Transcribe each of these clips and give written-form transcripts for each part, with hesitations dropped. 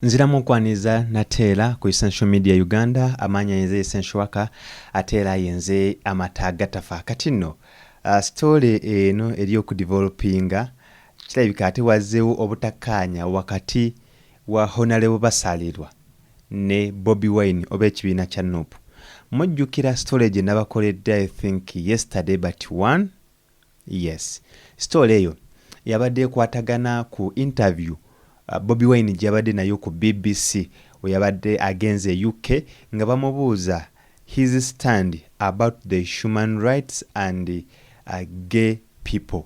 Nziramu kwaniza nateera ku Essential Media Uganda amanya yenze essential worker ateera yenze amataga tafa kati nno story eno eri okudevelopinga kirabika ate wazzeewo obutakkaanya wakati wa Honorable Basalirwa ne Bobi Wine oba ekibiina kya NUP. Mujjukira story gye nabakoledde I think yesterday but one yes story eyo yabadde ekwatagana ku interview Bobi Wine gyabadde nayo ku BBC we yabadde agenze UK nga bamubuuza his stand about the human rights and gay people.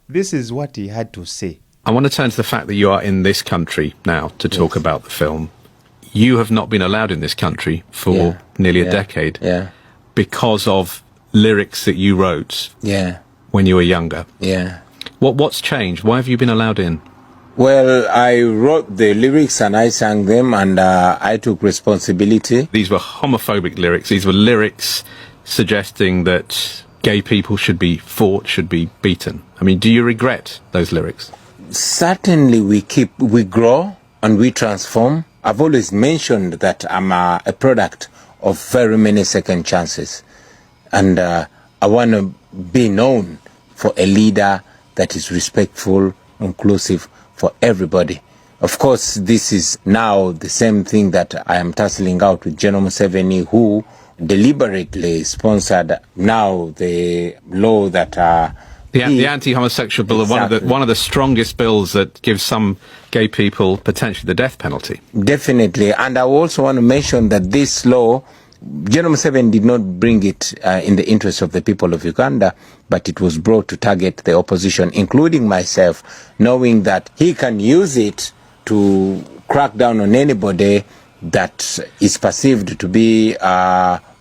This is what he had to say. I want to turn to the fact that you are in this country now to talk about the film. You have not been allowed in this country for nearly a decade because of lyrics that you wrote when you were younger. What's changed? Why have you been allowed in? Well, I wrote the lyrics and I sang them and I took responsibility. These were homophobic lyrics. These were lyrics suggesting that gay people should be fought, should be beaten. I mean, do you regret those lyrics? Certainly we grow and we transform. I've always mentioned that I'm a product of very many second chances. And I want to be known for a leader that is respectful, inclusive, for everybody. Of course, this is now the same thing that I am tussling out with JEEMA Secretary-General, who deliberately sponsored now the law that the anti-homosexual bill, one of the strongest bills that gives some gay people potentially the death penalty. Definitely, and I also want to mention that this law, JEEMA Secretary-General did not bring it in the interest of the people of Uganda, but it was brought to target the opposition, including myself, knowing that he can use it to crack down on anybody that is perceived to be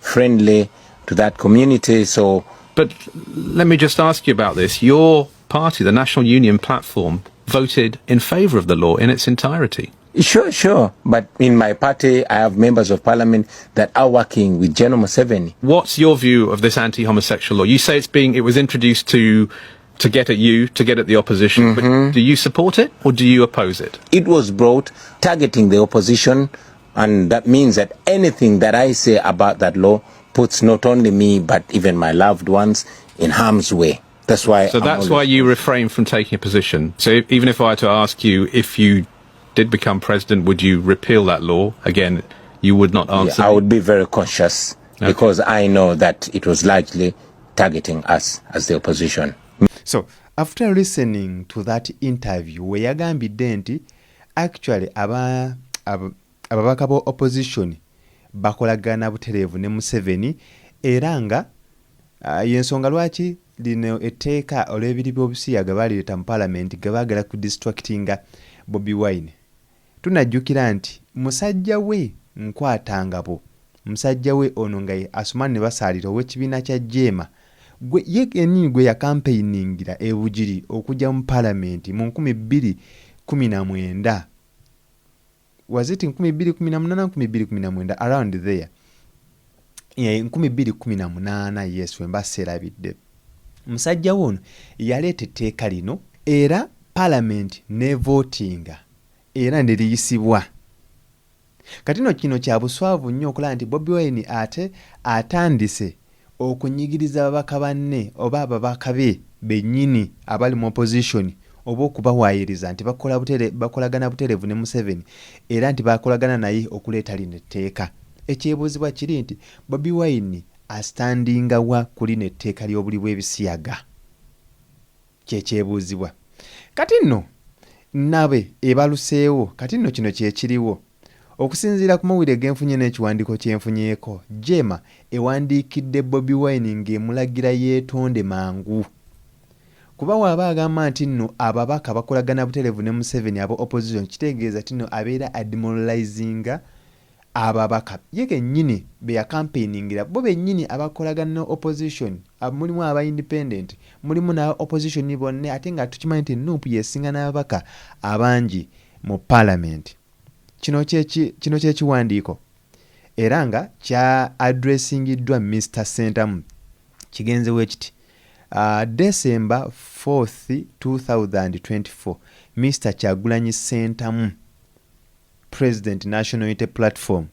friendly to that community. So, but let me just ask you about this. Your party, the National Union Platform, voted in favour of the law in its entirety. Sure. But in my party, I have members of parliament that are working with JEEMA Secretary-General. What's your view of this anti-homosexual law? You say it was introduced to get at you, to get at the opposition. But do you support it or do you oppose it? It was brought targeting the opposition, and that means that anything that I say about that law puts not only me but even my loved ones in harm's way. That's why. So that's why you refrain from taking a position. So even if I were to ask you if you did become president, would you repeal that law? Again, you would not answer. I would be very cautious because I know that it was largely targeting us as the opposition. So, after listening to that interview, we yagambidde nti actually ababaka bo opposition bakolagana butereevu ne Museveni era nga yensonga lwaki lino etteeka olw'ebiri by'obusiyaga baalireeta mu parliament ge baagala ku distractinga Bobi Wine. Tunajjukira nti musajja we Nkwatangabo, musajja we ono nga Asumani ne Basalirwa ow'ekibiina kya JEEMA ye kennyini gwe yacampaigningira ebugiri okujja mu parliament mu 2019. Was it in 2018 around there? 2018 yes, wemba serabidde. Musajja wono yaleeta etteeka lino era parliament ne votinga era ne liyisibwa. Kati no kino kya buswavu nnyo okulaba nti Bobi Wine ate atandise okunyigiriza ababaka banne oba ababaka be bennyini abali mu opposition oba okubawaayiriza nti bakolagana butereevu ne Museveni era nti bakolagana naye okuleeta lino etteeka. Ekyebuuzibwa kiri nti Bobi Wine astandinga wa ku lino etteeka ly'obuli bw'ebisiyaga. Kyekyebuuzibwa. Kati nno nabe ebaluseewo kati nno kino kyekiriwo. Okusinziira ku mawulire genfunye n'ekiwandiiko kyenfunyeeko, JEEMA ewandiikidde Bobi Wine ng'emulagira yeetonde mangu. Kuba waaba agamba nti nno ababaka bakolagana butereevu ne Museveni abo opposition kitegeeza ti nno abeera admoralizinga ababaka. Ye kennyini be yacampaigningira bo bennyini abakolagana ne opposition. Mulimu aba independent, mulimu na opposition bonna ate nga tukimanyi nti NUP yesinga n'ababaka abangi mu parliament. Kino kyekiwandiiko era nga kya addressingiddwa Mr. Sentamu kigenzewo ekiti December 4th 2024 Mr. Kyagulanyi Sentamu President National Unity Platform.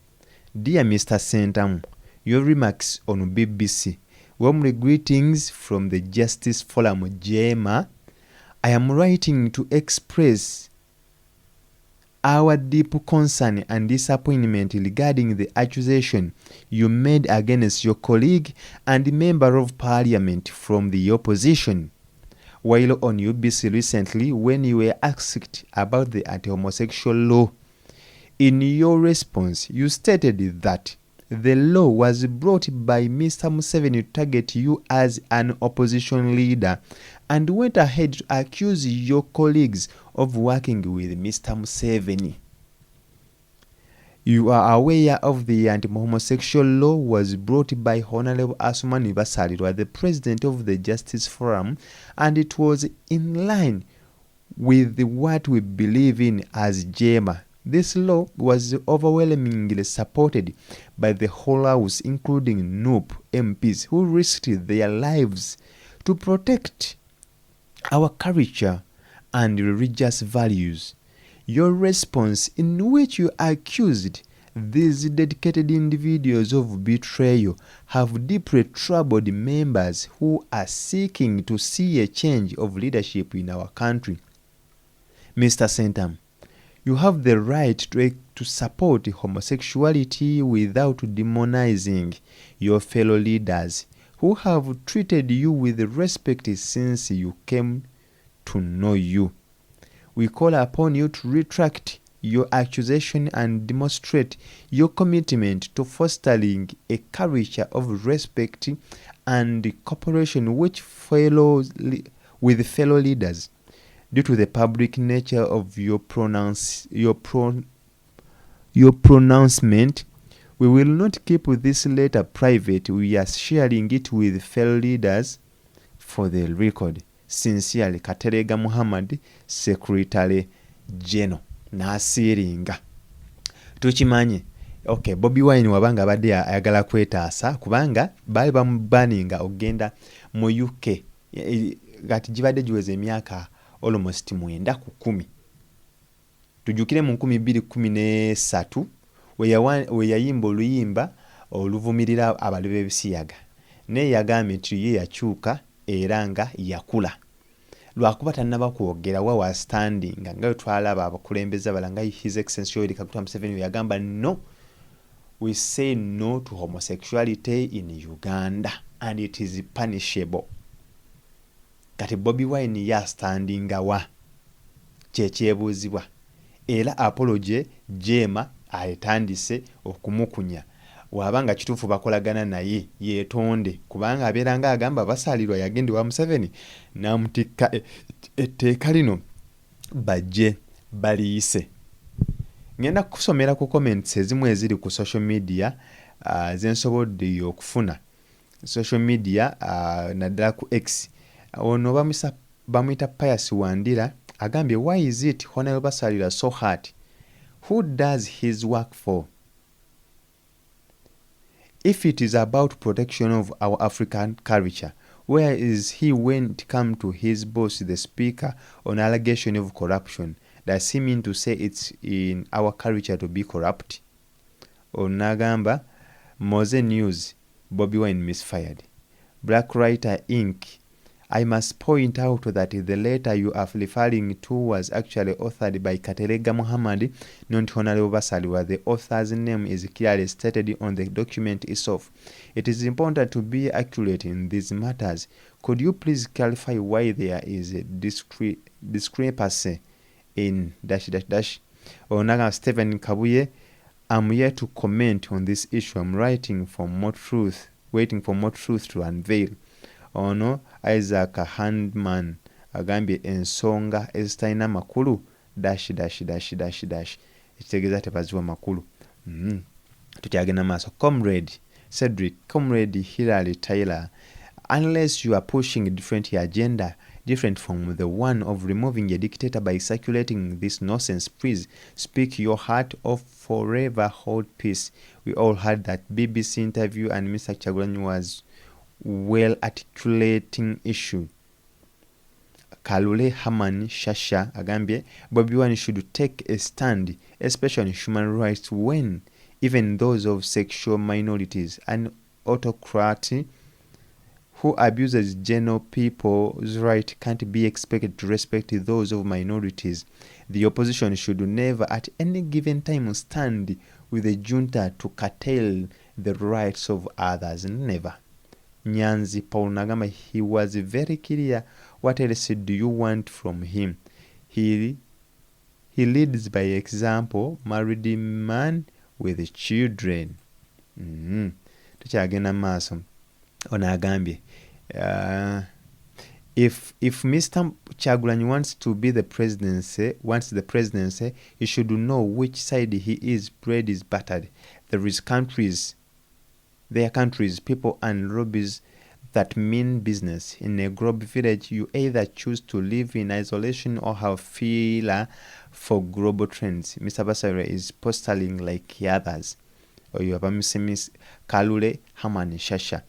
Dear Mr. Sentamu, your remarks on BBC. Warmly greetings from the Justice Forum JEEMA. I am writing to express our deep concern and disappointment regarding the accusation you made against your colleague and member of parliament from the opposition. While on UBC recently, when you were asked about the anti-homosexual law, in your response, you stated that the law was brought by Mr. Museveni to target you as an opposition leader and went ahead to accuse your colleagues of working with Mr. Museveni. You are aware of the anti-homosexual law was brought by Honorable Asuman Basalirwa, the president of the Justice Forum, and it was in line with what we believe in as JEEMA. This law was overwhelmingly supported by the whole House, including NUP MPs, who risked their lives to protect our culture and religious values. Your response, in which you accused these dedicated individuals of betrayal, have deeply troubled members who are seeking to see a change of leadership in our country. Mr. Sentam, you have the right to support homosexuality without demonizing your fellow leaders who have treated you with respect since you came to know you. We call upon you to retract your accusation and demonstrate your commitment to fostering a culture of respect and cooperation with fellow leaders. Due to the public nature of your pronouncement, we will not keep this letter private. We are sharing it with fellow leaders for the record. Sincerely, Kateregga Muhammad, Secretary-General. Nasiringa. Tuchimanye. Okay, Bobi Wine wabanga badde ayagala kwetaasa kubanga bali bamubaninga ogenda mu UK. Gati gibadde giweze emyaka almost 9 ku 10. Tujukire mu 2013 we yayimba oluyimba oluvumirira abali b'ebisiyaga. Ne yagambye nti ye yakyuka era nga yakula. Lwakuba tannaba kwogera wa was standing nga twalaba abakulembeza balanga His Excellency Yoweri Kaguta Museveni yagamba no, we say no to homosexuality in Uganda and it is punishable. Kati Bobi Wine ya standing wa kyekyebuuzibwa era apology JEEMA ayetandise okumukunya wabanga kituufu bakolagana naye yeetonde kubanga abeeranga agamba Basalirwa yagende wa Museveni n'amutikka etteeka lino bajje baliyise. Ngenda kusomera ku comments ezimu eziri ku social media zensobodde okufuna social media naddala ku X. Ono bamuyita Pius Wandira agambye, why is it Honorable Basalirwa so hard? Who does his work for? If it is about protection of our African culture, where is he when it comes to his boss, the speaker, on allegation of corruption? Does he mean to say it's in our culture to be corrupt? Onagamba, Mose News, Bobi Wine misfired. Black Writer Inc. I must point out that the letter you are referring to was actually authored by Kateregga Muhammad, not Honorable Basalirwa. The author's name is clearly stated on the document itself. It is important to be accurate in these matters. Could you please clarify why there is a discrepancy in ... Onaga Stephen Kabuye, I'm here to comment on this issue. I'm waiting for more truth to unveil. Ono Isaac Handman agambye ensonga ezitalina makulu ... ekitegeeza tebaziwa makulu. Tukyagenda maaso. Comrade Cedric, Comrade Hilary Taylor, unless you are pushing a different agenda different from the one of removing a dictator by circulating this nonsense, please speak your heart or forever hold peace. We all heard that BBC interview and Mr. Kyagulanyi was well articulating issue. Kalule Haman Shasha agambye Bobi Wine should take a stand, especially on human rights, when even those of sexual minorities, an autocrat who abuses general people's right can't be expected to respect those of minorities. The opposition should never at any given time stand with the junta to curtail the rights of others. Never. Nyanzi Paul Nagama, he was very clear. What else do you want from him? He leads by example, married man with children. Tukyagenda maaso. Ono agambye if Mr. Kyagulanyi wants the presidency, he should know which side he is. Bread is buttered. There are countries, people and lobbies that mean business. In a global village, you either choose to live in isolation or have feeler for global trends. Mr. Basara is posturing like others. Miss Kalule Hamani Shasha.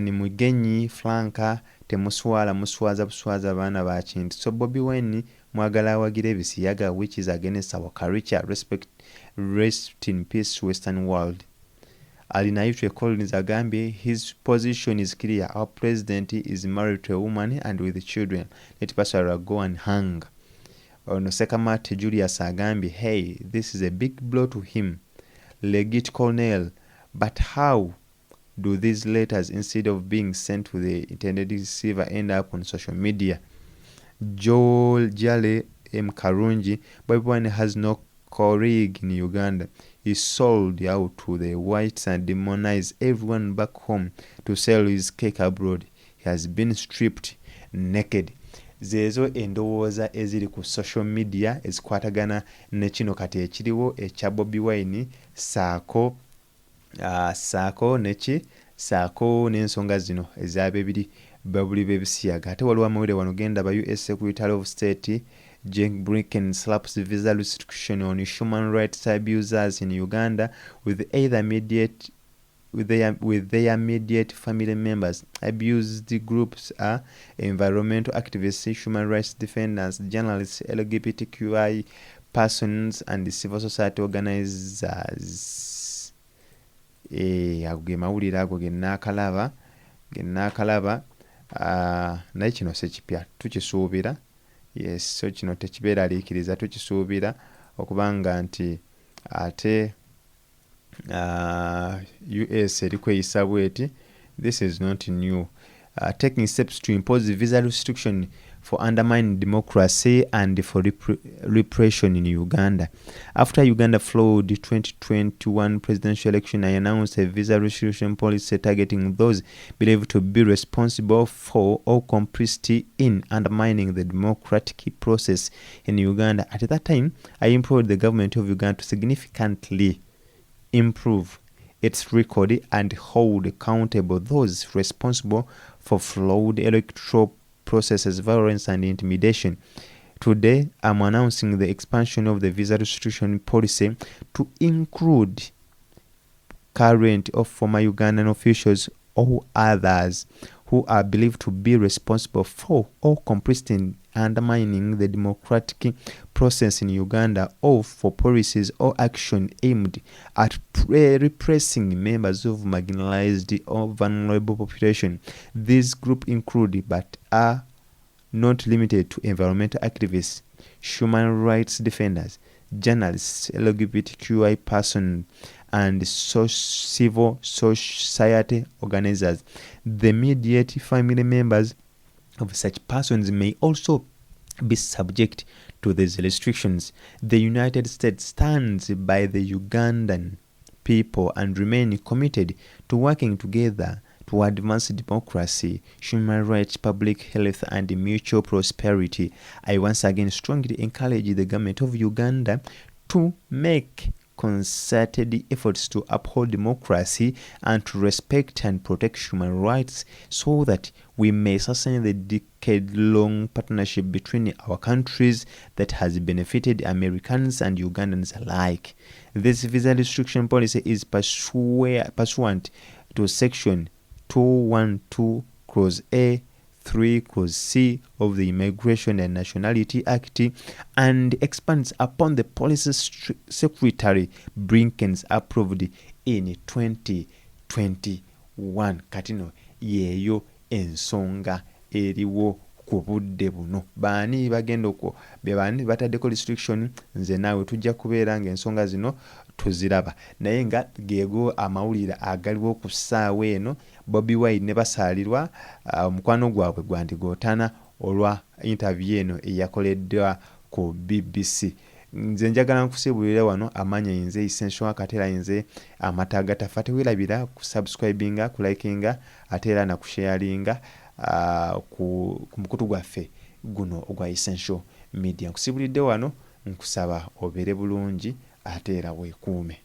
Ni mugenyi Franka temuswala muswaza buswaza abaana ba kintu. So Bobi Wine mwagala awagire ebisiyaga, which is against our culture. Rest in peace Western world. Alinaitwe Collins agambye his position is clear. Our president is married to a woman and with children. Let Basara go and hang. Ono Sekamate Julius agambye, hey, this is a big blow to him. Legit Colonel, but how do these letters, instead of being sent to the intended receiver, end up on social media? Joel Jale M. Karunji, Bobi Wine has no colleague in Uganda. He sold out to the whites and demonized everyone back home to sell his cake abroad. He has been stripped naked. Zezo endowooza eziri ku social media ezikwatagana ne kino kati ekiriwo ekya Bobi Wine saako n'ensonga zino ez'abebiri babuli b'ebisiyaga. Ate waliwo amawulire wano genda ba US Secretary of State Jake Blinken slaps visa restriction on human rights abusers in Uganda with their immediate family members. Abused groups are environmental activists, human rights defenders, journalists, LGBTQI persons, and civil society organizers. Ago ge mawulire ago gennakalaba naye kino sekipya tukisuubira. Yes, so kino tekibeera aliikiriza, tukisuubira okubanga nti ate US erikweyisa bweti. This is not new. Taking steps to impose visa restriction for undermining democracy and for repression in Uganda. After Uganda flawed the 2021 presidential election, I announced a visa restriction policy targeting those believed to be responsible for or complicit in undermining the democratic process in Uganda. At that time, I implored the government of Uganda to significantly improve its record and hold accountable those responsible for flawed electoral processes, violence, and intimidation. Today, I'm announcing the expansion of the visa restriction policy to include current or former Ugandan officials or others who are believed to be responsible for or complicit in undermining the democratic process in Uganda, or for policies or action aimed at repressing members of marginalized or vulnerable population. These groups include, but are not limited to, environmental activists, human rights defenders, journalists, LGBTQI persons, and civil society organizers. The immediate family members of such persons may also be subject to these restrictions. The United States stands by the Ugandan people and remain committed to working together to advance democracy, human rights, public health, and mutual prosperity. I once again strongly encourage the government of Uganda to make concerted efforts to uphold democracy and to respect and protect human rights, so that we may sustain the decade-long partnership between our countries that has benefited Americans and Ugandans alike. This visa restriction policy is pursuant to Section 212 Clause A 3 clause C of the Immigration and Nationality Act and expands upon the Police Secretary Blinken's approved in 2021. Katino yeyo ensonga eriwo ku budde buno. Baani bagenda okwo be baani bataddeko restriction, nze naawe tujja kubeera ng'ensonga zino tuziraba. Naye nga geego amawulire agaliwo ku ssaawa eno, Bobi Wine ne basaalirwa omukwano gwabwe gwandigootana olwa interview eno eyakoleddwa ku BBC. Nze njagala nkusiibulire wano amanya yinze Essential Kateregga yinze amata agatafa. Teweerabira ku subscribinga, ku likinga ate era na kusharinga ku mukutu gwaffe guno ogwa Essential Media. Nkusiibulidde wano, nkusaba obeere bulungi ate era weekuume.